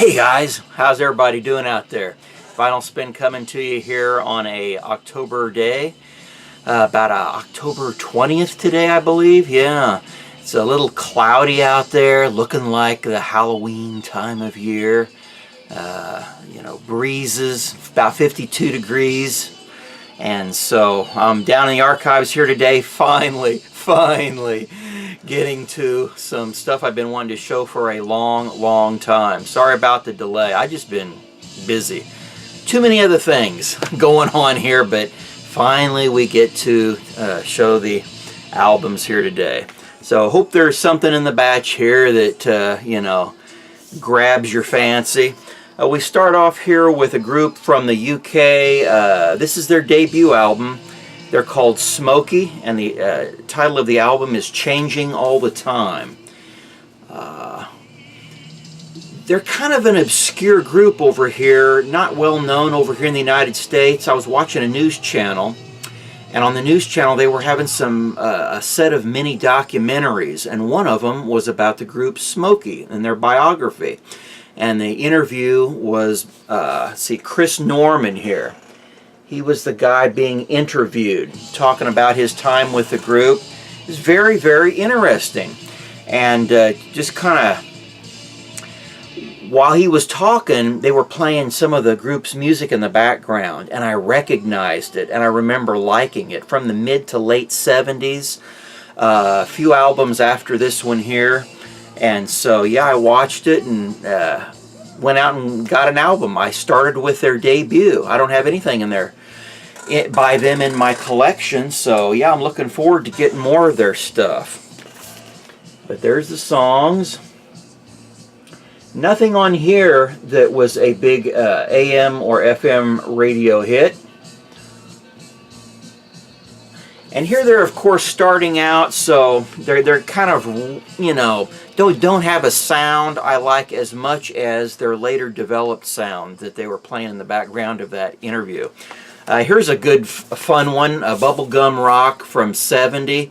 Hey guys, how's everybody doing out there? Final Spin coming to you here on a October day, about October 20th today, I believe. Yeah, it's a little cloudy out there, looking like the Halloween time of year. You know, breezes, about 52 degrees. And so I'm down in the archives here today, finally getting to some stuff I've been wanting to show for a long time. Sorry about the delay. I've just been busy. Too many other things going on here, but finally we get to show the albums here today. So hope there's something in the batch here that, you know, grabs your fancy. We start off here with a group from the UK. This is their debut album. They're called Smokie, and the title of the album is Changing All the Time. They're kind of an obscure group over here, not well known over here in the United States. I was watching a news channel, and on the news channel they were having a set of mini documentaries, and one of them was about the group Smokie and their biography. And the interview was, see, Chris Norman here. He was the guy being interviewed, talking about his time with the group. It was very interesting. And just kind of, while he was talking, they were playing some of the group's music in the background, and I recognized it, and I remember liking it from the mid to late 70s, a few albums after this one here. And so, yeah, I watched it and went out and got an album. I started with their debut. I don't have anything in there by them in my collection, so yeah, I'm looking forward to getting more of their stuff. But there's the songs. Nothing on here that was a big AM or FM radio hit. And here they're, of course, starting out, so they're kind of, you know, don't have a sound I like as much as their later developed sound that they were playing in the background of that interview. Here's a good, fun one, a bubblegum rock from '70.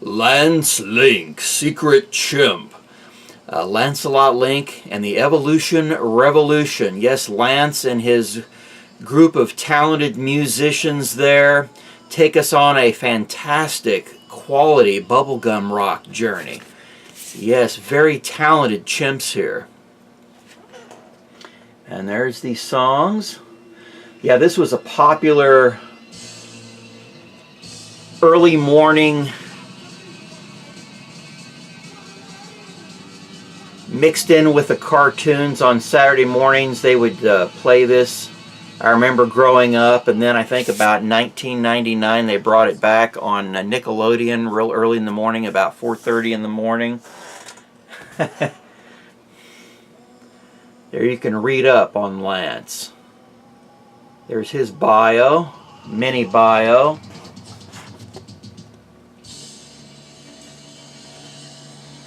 Lance Link, Secret Chimp. Lancelot Link and the Evolution Revolution. Yes, Lance and his group of talented musicians there take us on a fantastic quality bubblegum rock journey. Yes, very talented chimps here. And there's these songs. Yeah, this was a popular early morning mixed in with the cartoons on Saturday mornings. They would play this. I remember growing up, and then I think about 1999 they brought it back on Nickelodeon real early in the morning, about 4:30 in the morning. There you can read up on Lance. There's his bio, mini bio.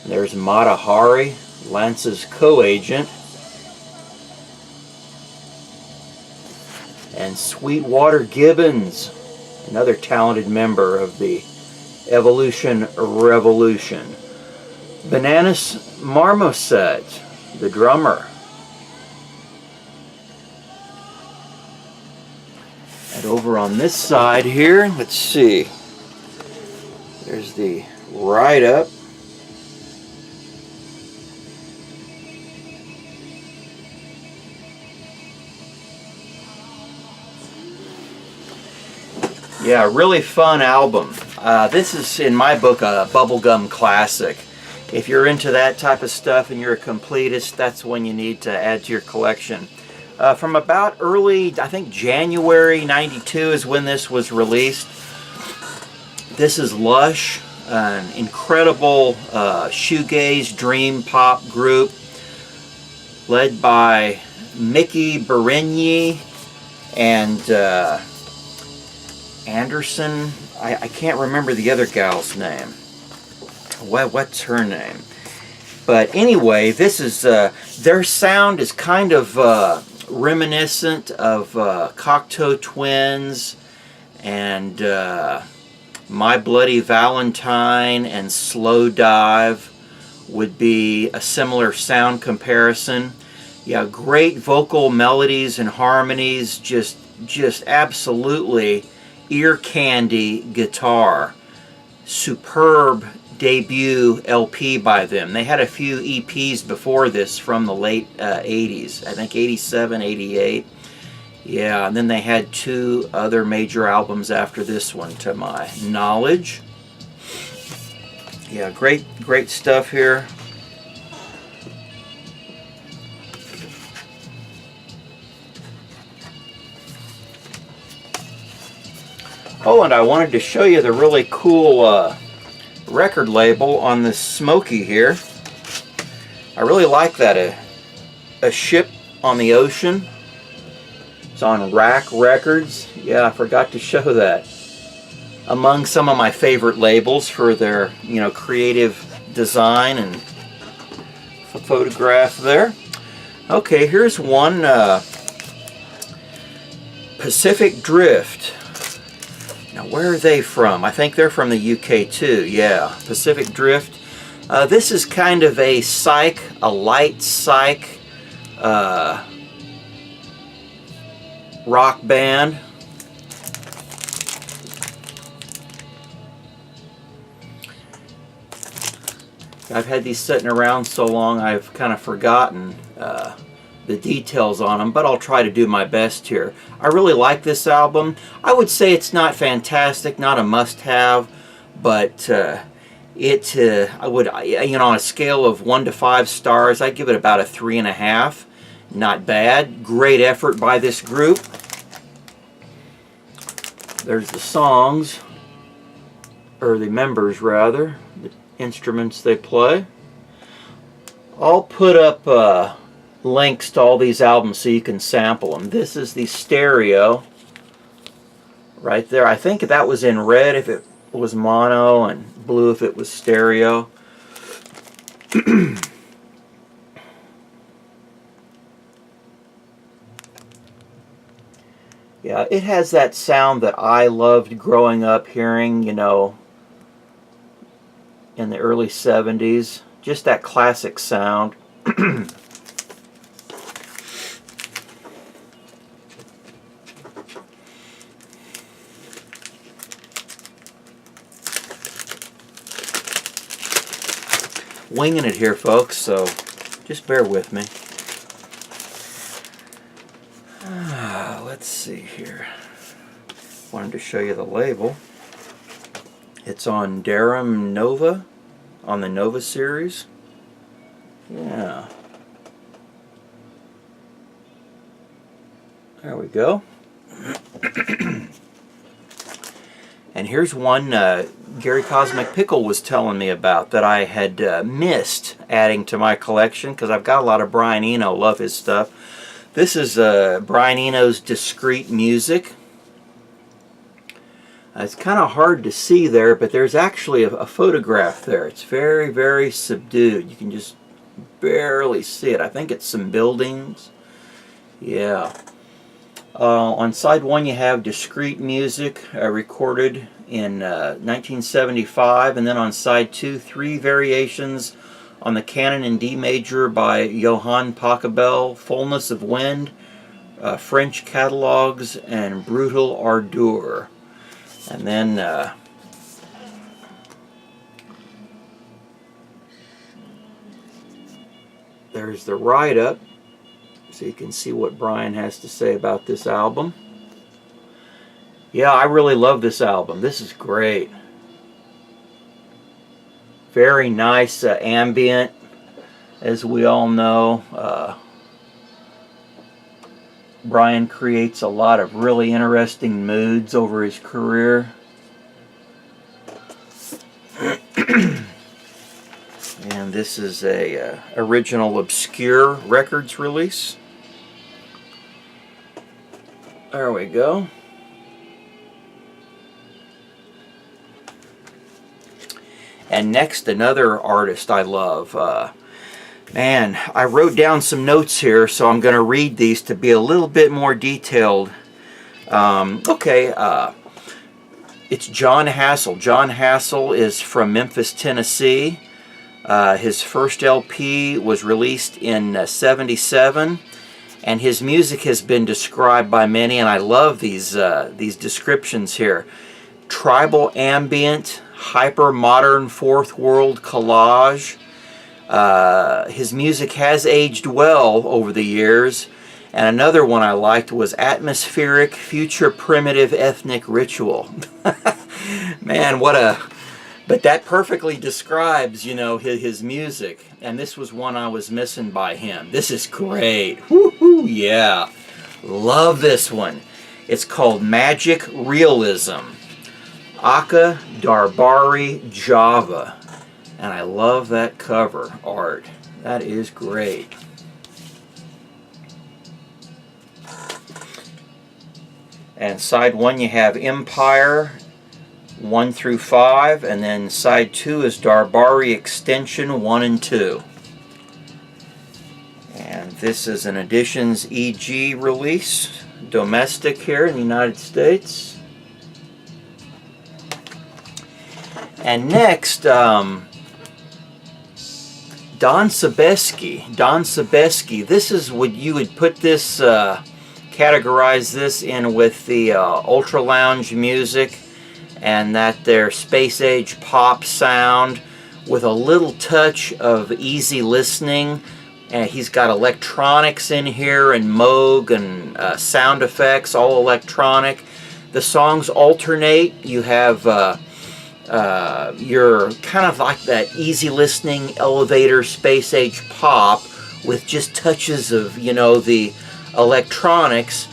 There's Mata Hari, Lance's co-agent. And Sweetwater Gibbons, another talented member of the Evolution Revolution. Bananas Marmoset, the drummer. And over on this side here, let's see. There's the write-up. Yeah, really fun album. This is, in my book, a bubblegum classic. If you're into that type of stuff and you're a completist, that's one you need to add to your collection. From about early, I think January '92 is when this was released. This is Lush, an incredible shoegaze dream pop group led by Mickey Berigny and Anderson. I can't remember the other gal's name. What's her name? But anyway, this is their sound is kind of reminiscent of Cocteau Twins and My Bloody Valentine and Slow Dive. would be a similar sound comparison. Yeah, great vocal melodies and harmonies, just absolutely ear candy guitar. Superb debut LP by them. They had a few EPs before this from the late 80s, I think 87, 88. Yeah, and then they had 2 other major albums after this one, to my knowledge. Yeah, great stuff here. Oh, and I wanted to show you the really cool record label on this Smokie here. I really like that. A ship on the ocean. It's on Rack Records. Yeah, I forgot to show that. Among some of my favorite labels for their, you know, creative design and photograph there. Okay, here's one. Pacific Drift. Now, where are they from? I think they're from the UK too. Yeah, Pacific Drift. This is kind of a Psych, a light Psych rock band. I've had these sitting around so long I've kind of forgotten the details on them, but I'll try to do my best here. I really like this album. I would say it's not fantastic, not a must-have, but I would, you know, on a scale of 1 to 5 stars, I'd give it about a 3.5. Not bad. Great effort by this group. There's the songs, or the members rather, the instruments they play. I'll put up links to all these albums so you can sample them. This is the stereo right there. I think that was in red if it was mono and blue if it was stereo. Yeah, it has that sound that I loved growing up hearing, you know, in the early 70s. Just that classic sound. Winging it here, folks, so just bear with me. Let's see here. Wanted to show you the label. It's on Darum Nova, on the Nova series. Yeah. There we go. And here's one Gary Cosmic Pickle was telling me about that I had missed adding to my collection because I've got a lot of Brian Eno, love his stuff. This is Brian Eno's Discreet Music. It's kind of hard to see there, but there's actually a photograph there. It's very, very subdued. You can just barely see it. I think it's some buildings. Yeah. On side 1 you have Discreet Music, recorded in 1975, and then on side 2, 3 variations on the Canon in D major by Johann Pachelbel, Fullness of Wind, French Catalogues, and Brutal Ardeur. And then there's the write-up, so you can see what Brian has to say about this album. Yeah, I really love this album. This is great. Very nice ambient, as we all know. Brian creates a lot of really interesting moods over his career. And this is a original Obscure Records release. There we go. And next, another artist I love. Man, I wrote down some notes here, so I'm going to read these to be a little bit more detailed. It's John Hassell. John Hassell is from Memphis, Tennessee. His first LP was released in '77, and his music has been described by many, and I love these descriptions here. Tribal ambient, hyper-modern fourth world collage. His music has aged well over the years. And another one I liked was atmospheric, future primitive ethnic ritual. Man, but that perfectly describes, you know, his music. And this was one I was missing by him. This is great. Woohoo, yeah. Love this one. It's called Magic Realism. Aka Darbari Java. And I love that cover art. That is great. And side 1 you have Empire 1 through 5, and then side 2 is Darbari Extension 1 and 2. And this is an Editions EG release, domestic here in the United States. And next, Don Sobieski. Don Sobieski. This is what you would put this, categorize this in with the ultra lounge music, and that their space age pop sound with a little touch of easy listening. And he's got electronics in here and Moog and sound effects, all electronic. The songs alternate. You have your kind of like that easy listening elevator space age pop with just touches of, you know, the electronics,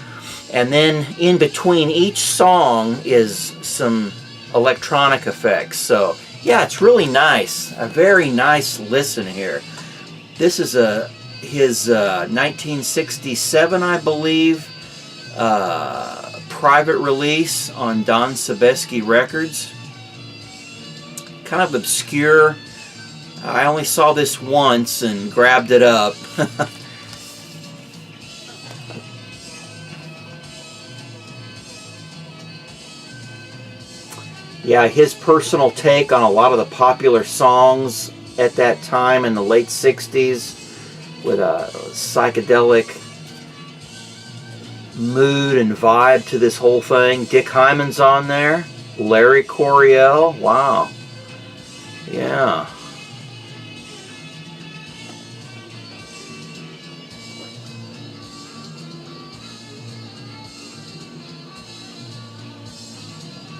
and then in between each song is some electronic effects. So yeah, it's really nice. A very nice listen here. This is his 1967, I believe, private release on Don Sobieski Records. Kind of obscure. I only saw this once and grabbed it up. Yeah, his personal take on a lot of the popular songs at that time in the late 60s with a psychedelic mood and vibe to this whole thing. Dick Hyman's on there. Larry Coryell. Wow. Yeah.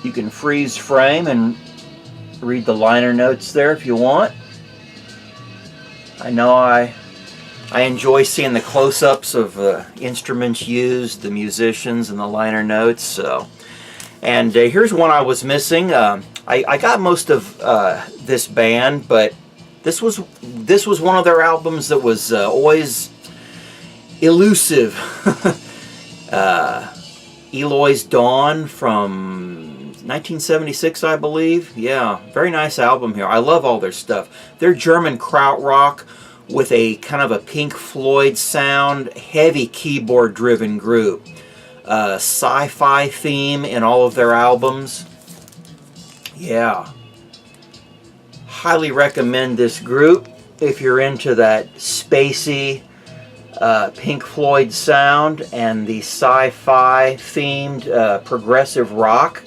You can freeze frame and read the liner notes there if you want. I know I enjoy seeing the close-ups of instruments used, the musicians, and the liner notes. So, and here's one I was missing. I got most of this band, but this was one of their albums that was always elusive. Eloy's Dawn from 1976, I believe. Yeah, very nice album here. I love all their stuff. They're German krautrock with a kind of a Pink Floyd sound, heavy keyboard-driven group. Sci-fi theme in all of their albums. Yeah. Highly recommend this group if you're into that spacey Pink Floyd sound and the sci-fi themed progressive rock.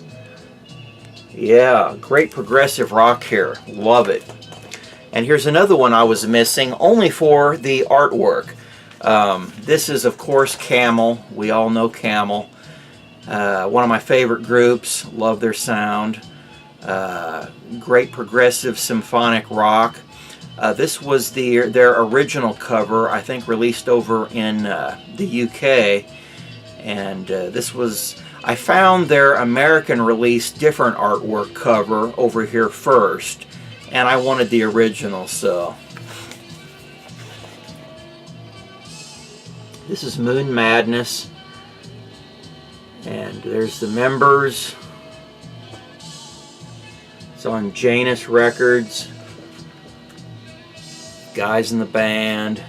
Yeah, great progressive rock here. Love it. And here's another one I was missing, only for the artwork. This is, of course, Camel. We all know Camel. One of my favorite groups. Love their sound. Great progressive symphonic rock. This was their original cover, I think released over in the UK. And this was... I found their American release different artwork cover over here first, and I wanted the original, so. This is Moon Madness, and there's the members. It's on Janus Records. Guys in the band.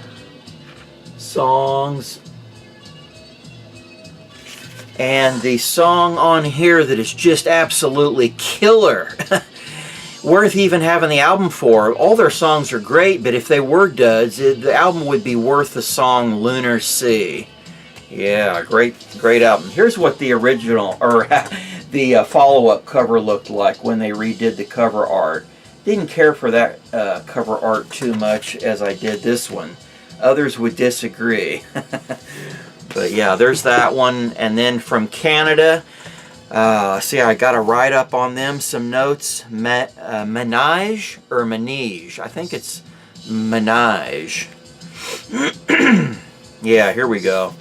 Songs. And the song on here that is just absolutely killer worth even having the album for. All their songs are great, but if they were duds, the album would be worth the song Lunar Sea. Yeah, great album. Here's what the original, or the follow-up cover looked like when they redid the cover art. Didn't care for that cover art too much as I did this one. Others would disagree. But yeah, there's that one. And then from Canada, see, I got a write-up on them, some notes. Maneige or Maneige? I think it's Maneige. Yeah, here we go.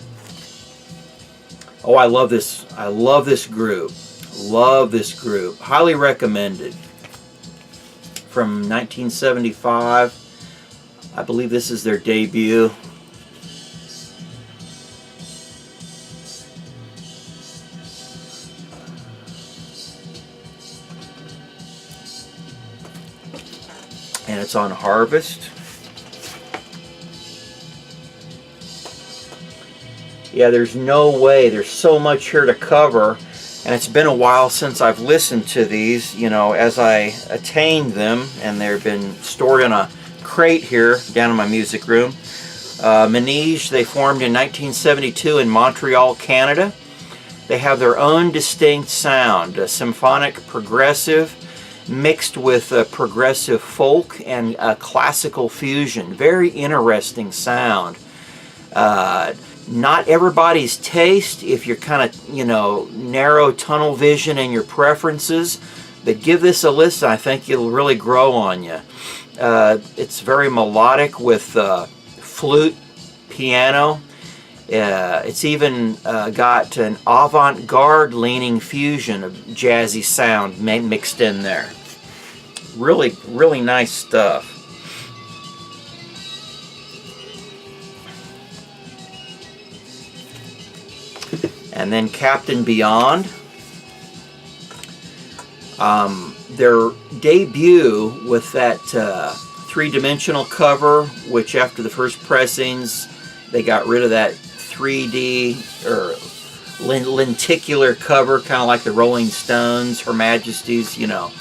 Oh, I love this. I love this group. Love this group. Highly recommended. From 1975. I believe this is their debut. And it's on Harvest. Yeah, there's no way. There's so much here to cover. And it's been a while since I've listened to these, you know, as I attained them. And they've been stored in a crate here down in my music room. Maneige, they formed in 1972 in Montreal, Canada. They have their own distinct sound, a symphonic progressive mixed with progressive folk and classical fusion. Very interesting sound. Not everybody's taste if you're kind of, you know, narrow tunnel vision in your preferences, but give this a listen. I think it'll really grow on you. It's very melodic with flute, piano. It's even got an avant-garde leaning fusion of jazzy sound mixed in there. Really, really nice stuff. And then Captain Beyond. Their debut with that three-dimensional cover, which after the first pressings, they got rid of that 3D or lenticular cover, kind of like the Rolling Stones, Her Majesty's, you know.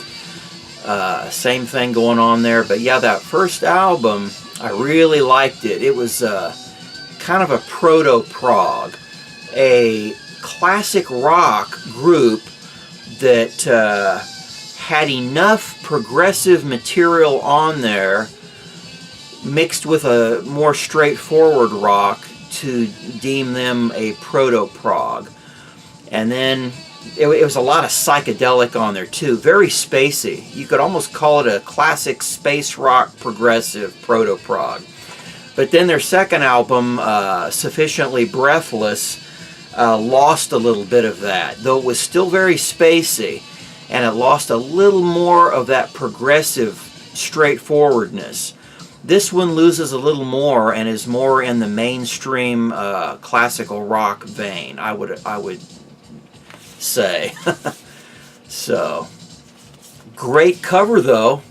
Same thing going on there. But yeah, that first album, I really liked it. It was kind of a proto-prog, a classic rock group that had enough progressive material on there mixed with a more straightforward rock to deem them a proto-prog. And then it was a lot of psychedelic on there too, very spacey. You could almost call it a classic space rock progressive proto-prog. But then their second album, Sufficiently Breathless, lost a little bit of that, though it was still very spacey, and it lost a little more of that progressive straightforwardness. This one loses a little more and is more in the mainstream classical rock vein, I would say. So, great cover though.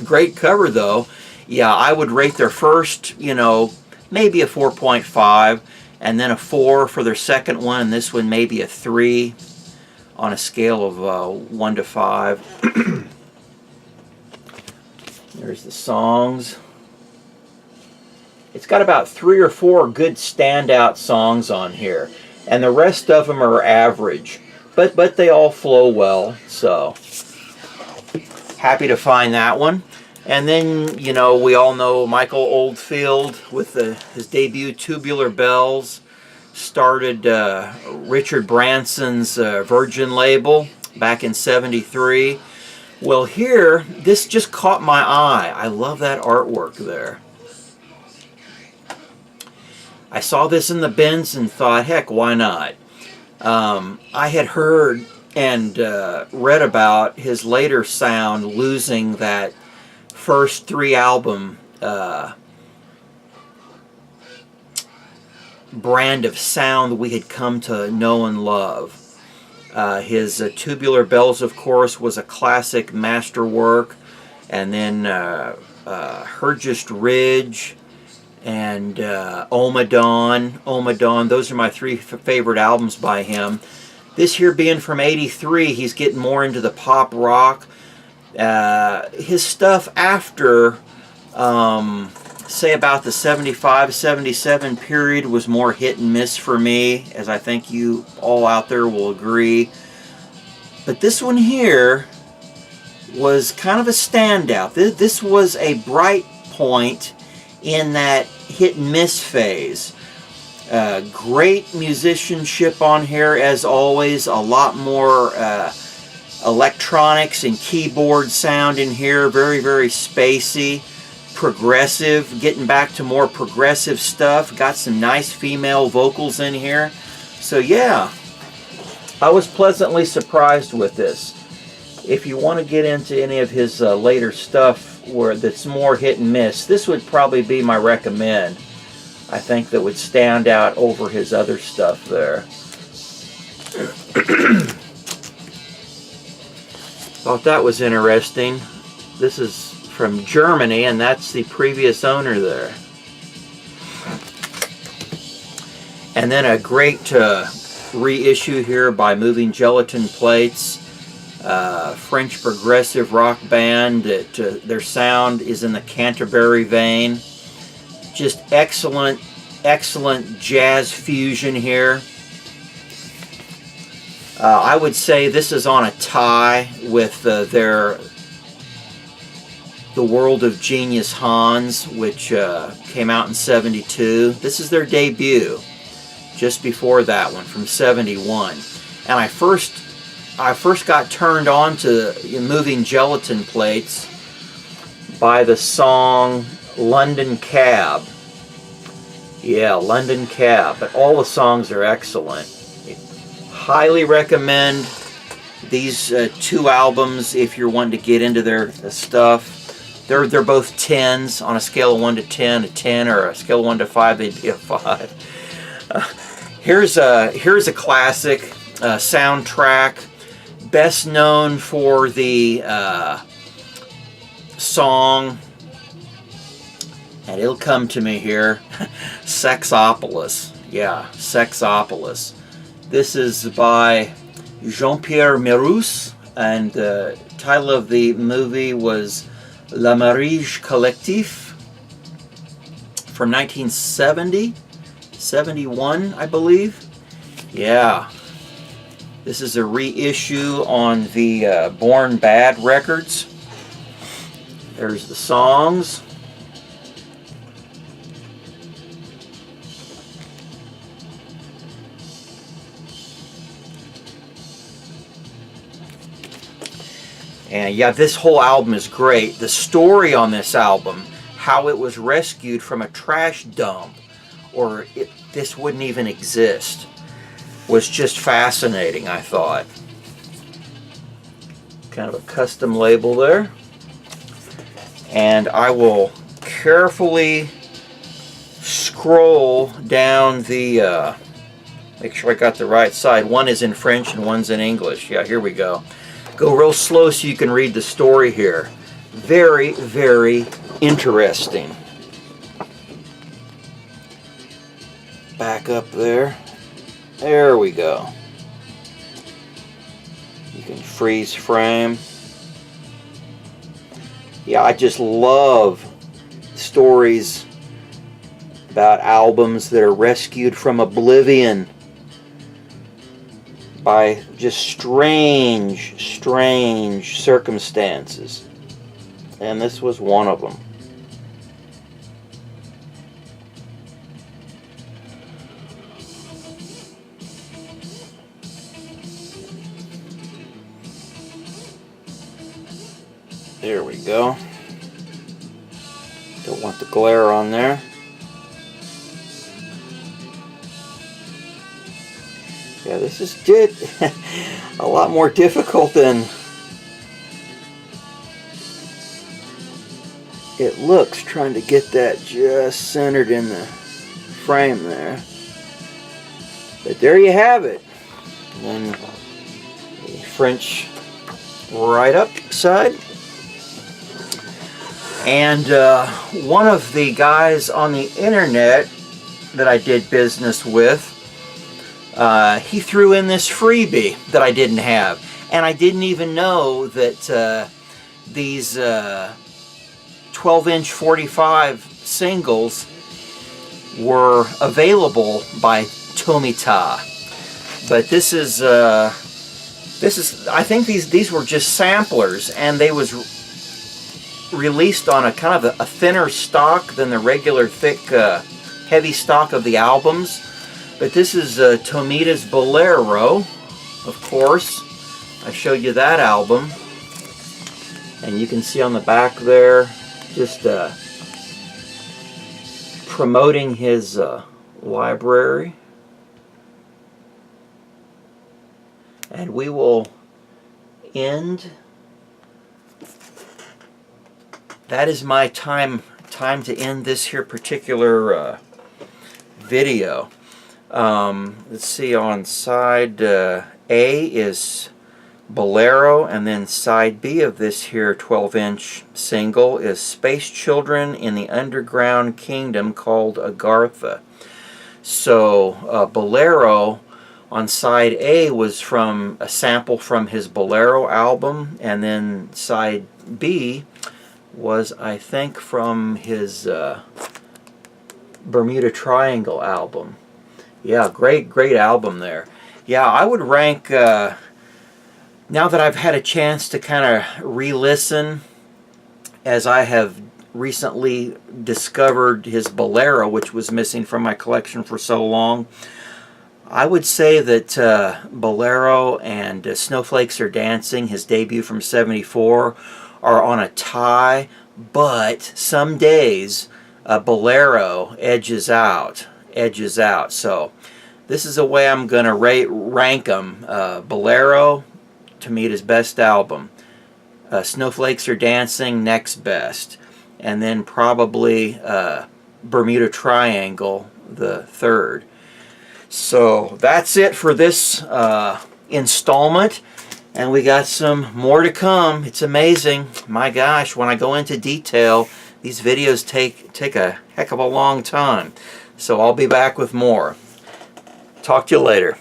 Great cover though. Yeah, I would rate their first, you know, maybe a 4.5, and then a 4 for their second one, and this one maybe a 3 on a scale of 1 to 5. There's the songs. It's got about 3 or 4 good standout songs on here, and the rest of them are average, but they all flow well, so happy to find that one. And then, you know, we all know Michael Oldfield with his debut Tubular Bells, started Richard Branson's Virgin label back in '73. Well, here, this just caught my eye. I love that artwork there. I saw this in the bins and thought, heck, why not? I had heard and read about his later sound losing that first 3 album brand of sound we had come to know and love. His Tubular Bells, of course, was a classic masterwork, and then Hergest Ridge and Omadon. Those are my 3 favorite albums by him. This here being from '83, he's getting more into the pop rock. His stuff after, say about the 75, 77 period was more hit and miss for me, as I think you all out there will agree. But this one here was kind of a standout. This was a bright point in that hit and miss phase. Great musicianship on here as always. A lot more electronics and keyboard sound in here. Very, very spacey. Progressive. Getting back to more progressive stuff. Got some nice female vocals in here. So yeah, I was pleasantly surprised with this. If you want to get into any of his later stuff that's more hit and miss, this would probably be my recommend. I think that would stand out over his other stuff there. Thought that was interesting. This is from Germany, and that's the previous owner there. And then a great reissue here by Moving Gelatin Plates. French progressive rock band that their sound is in the Canterbury vein. Just excellent, excellent jazz fusion here. I would say this is on a tie with The World of Genius Hans, which came out in '72. This is their debut, just before that one, from '71. And I first got turned on to Moving Gelatin Plates by the song London Cab. Yeah, London Cab. But all the songs are excellent. Highly recommend these two albums if you're wanting to get into their stuff. They're both 10s on a scale of 1 to 10. A 10 or a scale of 1 to 5, they'd be a 5. Here's a classic soundtrack. Best known for the song, and it'll come to me here, Sexopolis. Yeah, Sexopolis. This is by Jean-Pierre Miris, and the title of the movie was La Maneige Collectif from 1970, 71, I believe. Yeah. This is a reissue on the Born Bad records. There's the songs. And yeah, this whole album is great. The story on this album, how it was rescued from a trash dump, or this wouldn't even exist, was just fascinating, I thought. Kind of a custom label there. And I will carefully scroll down the, make sure I got the right side. One is in French and one's in English. Yeah, here we go. Go real slow so you can read the story here. Very, very interesting. Back up there. There we go. You can freeze frame. Yeah, I just love stories about albums that are rescued from oblivion by just strange, strange circumstances. And this was one of them. There we go. Don't want the glare on there. Yeah, this is a lot more difficult than it looks, trying to get that just centered in the frame there. But there you have it. And then the French right up side. And one of the guys on the internet that I did business with, he threw in this freebie that I didn't have. And I didn't even know that these 12-inch 45 singles were available by Tomita, but this is I think these were just samplers, and they was released on a kind of a thinner stock than the regular thick heavy stock of the albums. But this is Tomita's Bolero, of course. I showed you that album, and you can see on the back there just promoting his library. And we will end. That is my time to end this here particular video. Let's see, on side A is Bolero, and then side B of this here 12-inch single is Space Children in the Underground Kingdom called Agartha. So Bolero on side A was from a sample from his Bolero album, and then side B was, I think, from his Bermuda Triangle album. Yeah, great album there. Yeah, I would rank, now that I've had a chance to kind of re-listen, as I have recently discovered his Bolero, which was missing from my collection for so long, I would say that Bolero and Snowflakes Are Dancing, his debut from '74, are on a tie, but some days Bolero edges out. So this is the way I'm going to rank them. Bolero, Tomita's best album. Snowflakes Are Dancing, next best. And then probably Bermuda Triangle, the third. So that's it for this installment, and we got some more to come. It's amazing. My gosh, when I go into detail, these videos take a heck of a long time. So I'll be back with more. Talk to you later.